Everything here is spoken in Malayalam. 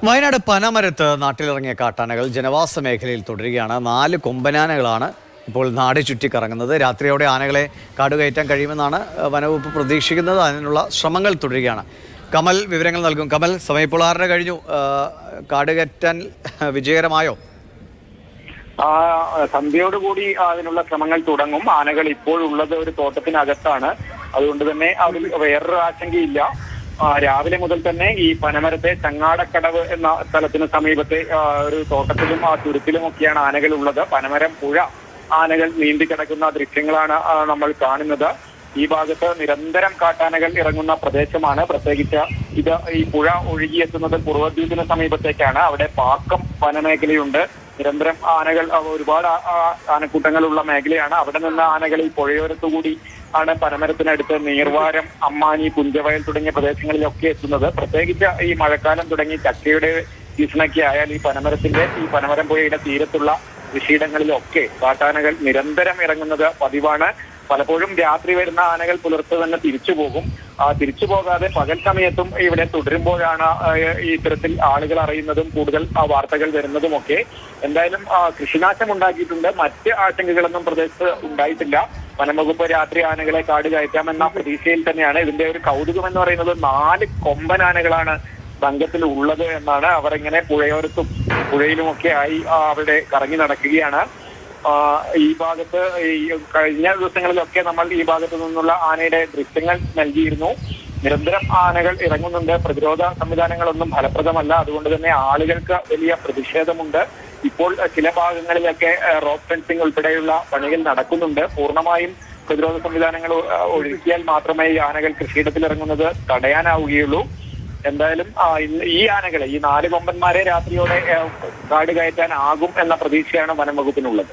വയനാട് പനമരത്ത് നാട്ടിലിറങ്ങിയ കാട്ടാനകൾ ജനവാസ മേഖലയിൽ തുടരുകയാണ്. 4 കൊമ്പനാനകളാണ് ഇപ്പോൾ നാട് ചുറ്റിക്കറങ്ങുന്നത്. രാത്രിയോടെ ആനകളെ കാടുകയറ്റാൻ കഴിയുമെന്നാണ് വനവകുപ്പ് പ്രതീക്ഷിക്കുന്നത്. അതിനുള്ള ശ്രമങ്ങൾ തുടരുകയാണ്. കമൽ വിവരങ്ങൾ നൽകും. കമൽ, സമയം ഇപ്പോൾ 6:30 കഴിഞ്ഞു. കാടുകയറ്റാൻ വിജയകരമായോ? സന്ധ്യയോടുകൂടി അതിനുള്ള ശ്രമങ്ങൾ തുടങ്ങും. ആനകൾ ഇപ്പോഴുള്ളത് ഒരു തോട്ടത്തിനകത്താണ്. അതുകൊണ്ട് തന്നെ അതിൽ വേറൊരു ആശങ്കയില്ല. രാവിലെ മുതൽ തന്നെ ഈ പനമരത്തെ ചങ്ങാടക്കടവ് എന്ന സ്ഥലത്തിന് സമീപത്തെ ഒരു തോട്ടത്തിലും തുരുത്തിലുമൊക്കെയാണ് ആനകൾ ഉള്ളത്. പനമരം പുഴ ആനകൾ നീന്തിക്കിടക്കുന്ന ദൃശ്യങ്ങളാണ് നമ്മൾ കാണുന്നത്. ഈ ഭാഗത്ത് നിരന്തരം കാട്ടാനകൾ ഇറങ്ങുന്ന പ്രദേശമാണ്. പ്രത്യേകിച്ച് ഇത് ഈ പുഴ ഒഴുകിയെത്തുന്നത് കുറുവദ്വീപിന് സമീപത്തേക്കാണ്. അവിടെ പാക്കം വനമേഖലയുണ്ട്. നിരന്തരം ആനകൾ, ഒരുപാട് ആനക്കൂട്ടങ്ങളുള്ള മേഖലയാണ്. അവിടെ നിന്ന് ആനകൾ ഈ പുഴയോരത്തുകൂടി ആണ് പനമരത്തിനടുത്ത് നീർവാരം, അമ്മാനി, പുഞ്ചവയൽ തുടങ്ങിയ പ്രദേശങ്ങളിലൊക്കെ എത്തുന്നത്. പ്രത്യേകിച്ച് ഈ മഴക്കാലം തുടങ്ങി ചക്കയുടെ സീസണൊക്കെ ആയാൽ ഈ പനമരം പുഴയുടെ തീരത്തുള്ള കൃഷിയിടങ്ങളിലൊക്കെ കാട്ടാനകൾ നിരന്തരം ഇറങ്ങുന്നത് പതിവാണ്. പലപ്പോഴും രാത്രി വരുന്ന ആനകൾ പുലർത്ത് തന്നെ തിരിച്ചു പോകും. തിരിച്ചു പോകാതെ പകൽ സമയത്തും ഇവിടെ തുടരുമ്പോഴാണ് ഇത്തരത്തിൽ ആളുകൾ അറിയുന്നതും കൂടുതൽ വാർത്തകൾ വരുന്നതുമൊക്കെ. എന്തായാലും കൃഷിനാശം ഉണ്ടാക്കിയിട്ടുണ്ട്. മറ്റ് ആശങ്കകളൊന്നും പ്രദേശത്ത് ഉണ്ടായിട്ടില്ല. വനംവകുപ്പ് രാത്രി ആനകളെ കാട് കയറ്റാമെന്ന പ്രതീക്ഷയിൽ തന്നെയാണ്. ഇതിന്റെ ഒരു കൗതുകം എന്ന് പറയുന്നത് 4 കൊമ്പൻ ആനകളാണ് സംഘത്തിൽ ഉള്ളത് എന്നാണ്. അവർ ഇങ്ങനെ പുഴയോരത്തും പുഴയിലുമൊക്കെ ആയി അവിടെ കറങ്ങി നടക്കുകയാണ്. ഈ ഭാഗത്ത് കഴിഞ്ഞ ദിവസങ്ങളിലൊക്കെ നമ്മൾ ഈ ഭാഗത്തു നിന്നുള്ള ആനയുടെ ദൃശ്യങ്ങൾ നൽകിയിരുന്നു. നിരന്തരം ആനകൾ ഇറങ്ങുന്നുണ്ട്. പ്രതിരോധ സംവിധാനങ്ങളൊന്നും ഫലപ്രദമല്ല. അതുകൊണ്ട് തന്നെ ആളുകൾക്ക് വലിയ പ്രതിഷേധമുണ്ട്. ഇപ്പോൾ ചില ഭാഗങ്ങളിലൊക്കെ റോപ്പ് ഫെൻസിംഗ് ഉൾപ്പെടെയുള്ള പണികൾ നടക്കുന്നുണ്ട്. പൂർണ്ണമായും പ്രതിരോധ സംവിധാനങ്ങൾ ഒഴുക്കിയാൽ മാത്രമേ ഈ ആനകൾ കൃഷിയിടത്തിൽ ഇറങ്ങുന്നത് തടയാനാവുകയുള്ളൂ. എന്തായാലും ഈ ആനകളെ, ഈ 4 കൊമ്പന്മാരെ രാത്രിയോടെ കാട് കയറ്റാനാകും എന്ന പ്രതീക്ഷയാണ് വനം വകുപ്പിനുള്ളത്.